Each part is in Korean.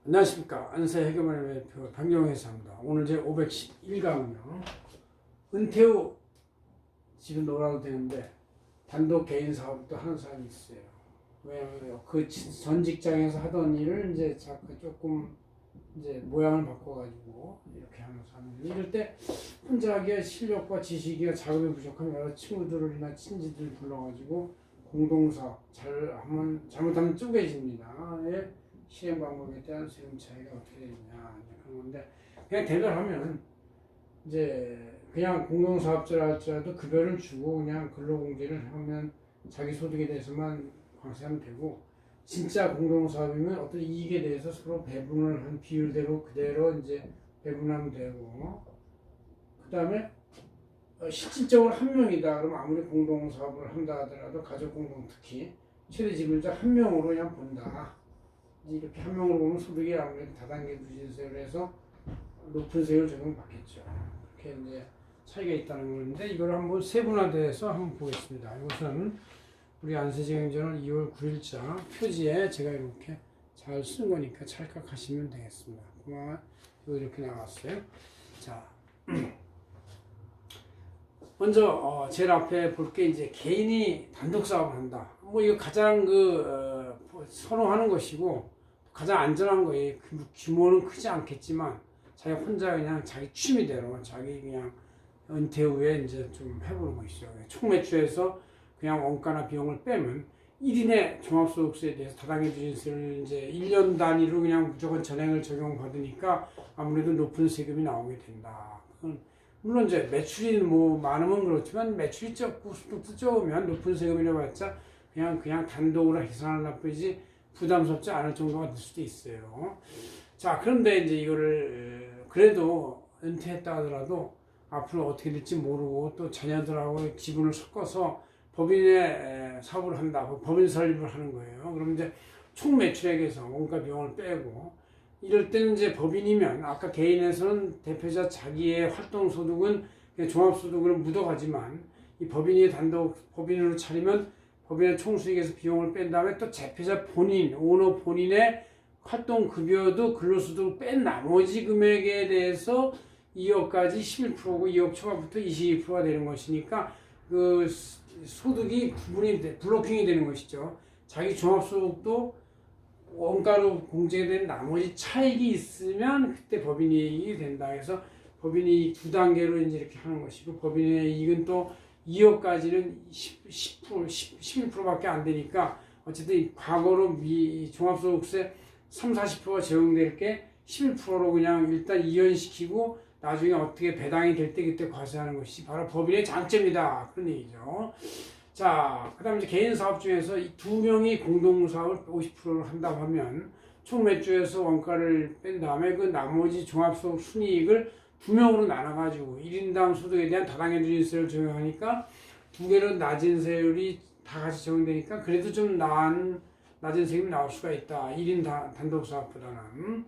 안녕하십니까. 안세 해결만의 매표 강경회사입니다. 오늘 제 511강은요. 은퇴 후 집에 놀아도 되는데 단독 개인 사업도 하는 사람이 있어요. 왜냐면 그 전 직장에서 하던 일을 이제 자꾸 조금 이제 모양을 바꿔가지고 이렇게 하는 사람이 이럴 때 혼자 하기에 실력과 지식이나 자금이 부족한 여러 친구들이나 친지들 불러가지고 공동사업 잘못하면 쪼개집니다. 실행 방법에 대한 세금 차이가 어떻게 되느냐 그런 건데 그냥 대별하면 이제 그냥 공동사업자라 할지라도 급여를 주고 그냥 근로공제를 하면 자기 소득에 대해서만 과세하면 되고 진짜 공동사업이면 어떤 이익에 대해서 서로 배분을 한 비율대로 그대로 이제 배분하면 되고 그 다음에 실질적으로 한 명이다 그러면 아무리 공동사업을 한다 하더라도 가족공동 특히 최대 지불자 한 명으로 그냥 본다. 이렇게 한 명으로 보면 소득이 아무래도 다단계 누진세를 해서 높은 세율 적용받겠죠. 그렇게 이제 차이가 있다는 건데 이걸 한번 세분화돼서 한번 보겠습니다. 이것은 우리 안세제경제는 2월 9일자 표지에 제가 이렇게 잘 쓴 거니까 찰칵하시면 되겠습니다. 그만 이렇게 나왔어요. 자, 먼저 제일 앞에 볼 게 이제 개인이 단독 사업을 한다. 뭐 이거 가장 선호하는 것이고 가장 안전한 거예요. 규모는 크지 않겠지만 자기 혼자 그냥 자기 취미대로 자기 그냥 은퇴 후에 이제 좀 해보는 것이죠. 총 매출에서 그냥 원가나 비용을 빼면 1인의 종합소득세에 대해서 다당계 누진세를 이제 1년 단위로 그냥 무조건 전액을 적용받으니까 아무래도 높은 세금이 나오게 된다. 물론 이제 매출이 뭐 많으면 그렇지만 매출이 적고 소득도 적으면 높은 세금이라 봤자 그냥 단독으로 계산하는 뿐이지 부담스럽지 않을 정도가 될 수도 있어요. 자, 그런데 이제 이거를 그래도 은퇴했다 하더라도 앞으로 어떻게 될지 모르고 또 자녀들하고 지분을 섞어서 법인의 사업을 한다. 법인 설립을 하는 거예요. 그럼 이제 총 매출액에서 원가 비용을 빼고 이럴 때는 이제 법인이면 아까 개인에서는 대표자 자기의 활동 소득은 종합소득으로 묻어가지만 이 법인이 단독 법인으로 차리면 법인의 총수익에서 비용을 뺀 다음에 또 대표자 본인, 오너 본인의 활동급여도 근로소득을 뺀 나머지 금액에 대해서 2억까지 11%고 2억 초과부터 22%가 되는 것이니까 그 소득이 블로킹이 되는 것이죠. 자기 종합소득도 원가로 공제된 나머지 차익이 있으면 그때 법인이익이 된다. 그래서 법인이익 두 단계로 이제 이렇게 하는 것이고 법인의 이익은 또 2억까지는 10%, 11%밖에 안 되니까 어쨌든 과거로 종합소득세 30-40%가 적용될 게 11%로 그냥 일단 이연시키고 나중에 어떻게 배당이 될 때 그때 과세하는 것이 바로 법인의 장점이다. 그런 얘기죠. 자, 그 다음에 이제 개인 사업 중에서 이 두 명이 공동사업을 50%를 한다고 하면 총 매출에서 원가를 뺀 다음에 그 나머지 종합소득 순이익을 두 명으로 나눠가지고 1인당 소득에 대한 다당계 누진세를 적용하니까 두 개로 낮은 세율이 다 같이 적용되니까 그래도 좀 낮은 세금이 나올 수가 있다. 1인 단독 사업보다는.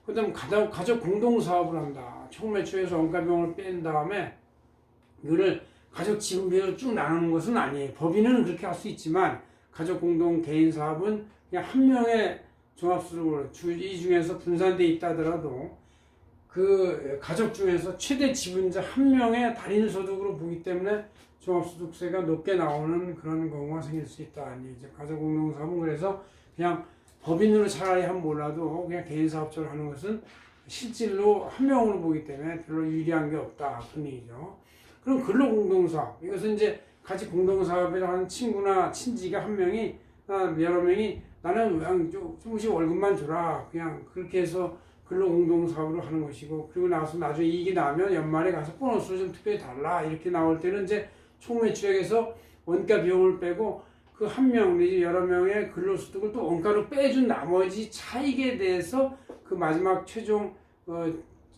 그 다음 가족 공동 사업을 한다. 총 매출에서 원가 비용을 뺀 다음에 이거를 가족 지분비로 쭉 나누는 것은 아니에요. 법인은 그렇게 할 수 있지만 가족 공동 개인 사업은 그냥 한 명의 종합소득으로 이 중에서 분산되어 있다 하더라도 그 가족 중에서 최대 지분자 한 명의 달인 소득으로 보기 때문에 종합소득세가 높게 나오는 그런 경우가 생길 수 있다. 이제 가족 공동 사업은 그래서 그냥 법인으로 차라리 하면 몰라도 그냥 개인 사업자로 하는 것은 실질로 한 명으로 보기 때문에 별로 유리한 게 없다. 그런 얘기죠. 그럼 근로공동사업. 이것은 이제 같이 공동사업을 하는 친구나 친지가 한 명이, 여러 명이 나는 그냥 조금씩 월급만 줘라. 그냥 그렇게 해서 근로공동사업으로 하는 것이고, 그리고 나서 나중에 이익이 나면 연말에 가서 보너스를 좀 특별히 달라. 이렇게 나올 때는 이제 총 매출액에서 원가 비용을 빼고 그 한 명 내지 여러 명의 근로소득을 또 원가로 빼준 나머지 차익에 대해서 그 마지막 최종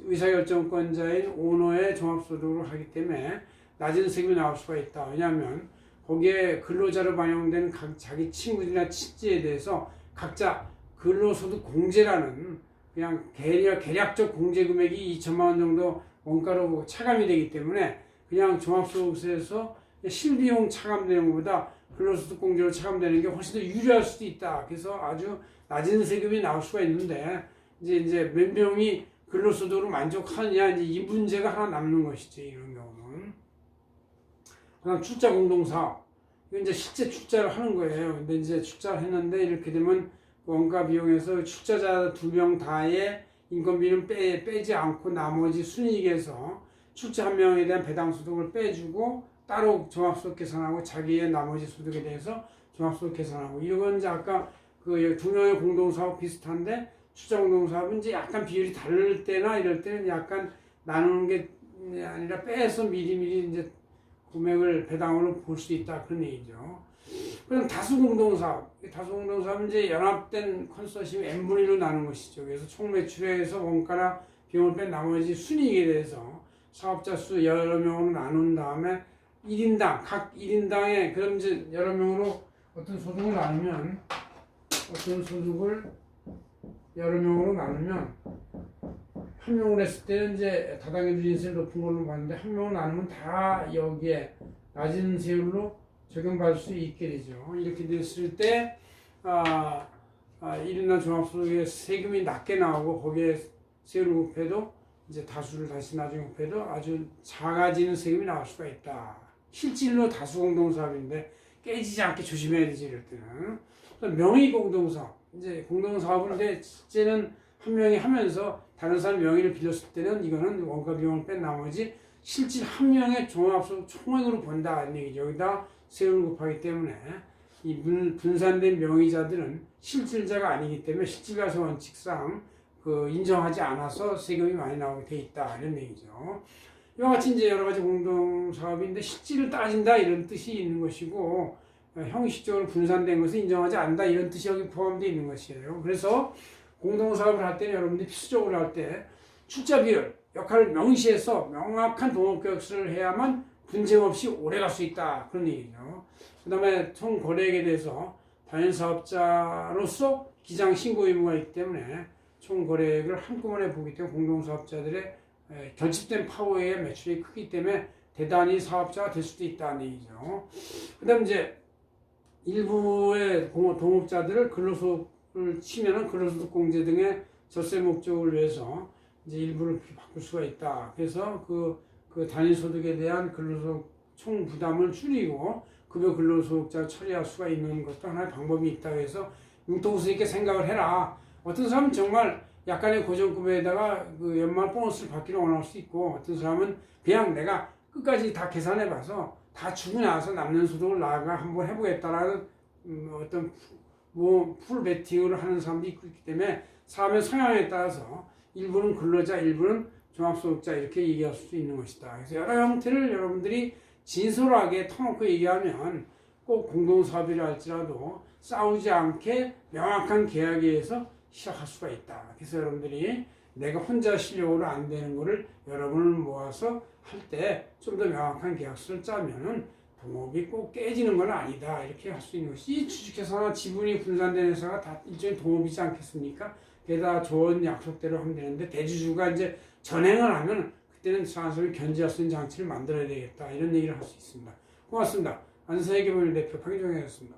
의사결정권자인 오너의 종합소득으로 하기 때문에 낮은 세금이 나올 수가 있다. 왜냐하면 거기에 근로자로 반영된 자기 친구들이나 친지에 대해서 각자 근로소득 공제라는 그냥 계략적 공제 금액이 2천만 원 정도 원가로 차감이 되기 때문에 그냥 종합소득세에서 실비용 차감되는 것보다 근로소득 공제로 차감되는 게 훨씬 더 유리할 수도 있다. 그래서 아주 낮은 세금이 나올 수가 있는데 이제 몇 명이 근로소득으로 만족하느냐 이제 이 문제가 하나 남는 것이죠. 이런 경우는. 그다음 출자 공동사업. 이건 이제 실제 출자를 하는 거예요. 근데 이제 출자를 했는데 이렇게 되면 원가 비용에서 출자자 2명 다의 인건비는 빼지 않고 나머지 순이익에서 출자 한 명에 대한 배당 소득을 빼주고 따로 종합소득 계산하고 자기의 나머지 소득에 대해서 종합소득 계산하고 이건 이제 아까 그 2명의 공동사업 비슷한데 출자 공동사업은 이제 약간 비율이 다를 때나 이럴 때는 약간 나누는 게 아니라 빼서 미리미리 이제 금액을 배당으로 볼 수 있다 그런 얘기죠. 그럼 다수공동사업, 다수공동사업은 이제 연합된 컨소시엄 n분의 1로 나눈 것이죠. 그래서 총 매출에서 원가나 비용을 뺀 나머지 순이익에 대해서 사업자 수 여러 명으로 나눈 다음에 1인당, 각 1인당에 그럼 이제 여러 명으로 어떤 소득을 여러 명으로 나누면 한 명으로 했을 때는 이제 다당의 누진세를 높은 걸로 봤는데 한 명으로 나누면 다 여기에 낮은 세율로 적용받을 수 있게 되죠. 이렇게 됐을 때 1인당 종합소득에 세금이 낮게 나오고 거기에 세율을 곱해도 이제 다수를 다시 나중에 곱해도 아주 작아지는 세금이 나올 수가 있다. 실질로 다수공동사업인데 깨지지 않게 조심해야 되지 이럴 때는. 명의공동사업. 이제 공동사업인데 실제는 한 명이 하면서 다른 사람 명의를 빌렸을 때는 이거는 원가 비용을 뺀 나머지 실질 한 명의 종합소득 총액으로 본다. 얘기죠. 여기다 세율을 곱하기 때문에 이 분산된 명의자들은 실질자가 아니기 때문에 실질과세 원칙상 인정하지 않아서 세금이 많이 나오게 돼 있다. 이런 얘기죠. 이와 같이 이제 여러 가지 공동사업인데 실질을 따진다 이런 뜻이 있는 것이고 형식적으로 분산된 것을 인정하지 않는다 이런 뜻이 여기 포함되어 있는 것이에요. 그래서 공동사업을 할 때는 여러분들이 필수적으로 할 때 출자 비율, 역할을 명시해서 명확한 동업계약서를 해야만 분쟁 없이 오래 갈 수 있다. 그런 얘기죠. 그 다음에 총 거래액에 대해서 단일사업자로서 기장 신고 의무가 있기 때문에 총 거래액을 한꺼번에 보기 때문에 공동사업자들의 결집된 파워의 매출이 크기 때문에 대단히 사업자가 될 수도 있다는 얘기죠. 그 다음 이제 일부의 동업자들을 근로소득을 치면은 근로소득 공제 등의 절세 목적을 위해서 이제 일부를 바꿀 수가 있다. 그래서 그 단위소득에 대한 근로소득 총 부담을 줄이고 급여 근로소득자 처리할 수가 있는 것도 하나의 방법이 있다. 그래서 융통성 있게 생각을 해라. 어떤 사람은 정말 약간의 고정급여에다가 그 연말 보너스를 받기를 원할 수 있고 어떤 사람은 그냥 내가 끝까지 다 계산해봐서 다 주고 나서 남는 소득을 나가 한번 해보겠다라는 어떤 풀 베팅을 하는 사람도 있기 때문에 사람의 성향에 따라서 일부는 근로자, 일부는 종합소득자 이렇게 얘기할 수 있는 것이다. 그래서 여러 형태를 여러분들이 진솔하게 터놓고 얘기하면 꼭 공동사업이라 할지라도 싸우지 않게 명확한 계약에 의해서 시작할 수가 있다. 그래서 여러분들이 내가 혼자 실력으로 안 되는 거를 여러분을 모아서 할 때 좀 더 명확한 계약서를 짜면은 동업이 꼭 깨지는 건 아니다. 이렇게 할 수 있는 것이 주식회사나 지분이 분산된 회사가 다 일종의 동업이지 않겠습니까? 게다가 좋은 약속대로 하면 되는데 대주주가 이제 전행을 하면 그때는 사람을 견제할 수 있는 장치를 만들어야 되겠다. 이런 얘기를 할 수 있습니다. 고맙습니다. 안사회계법인 대표 박인종이었습니다.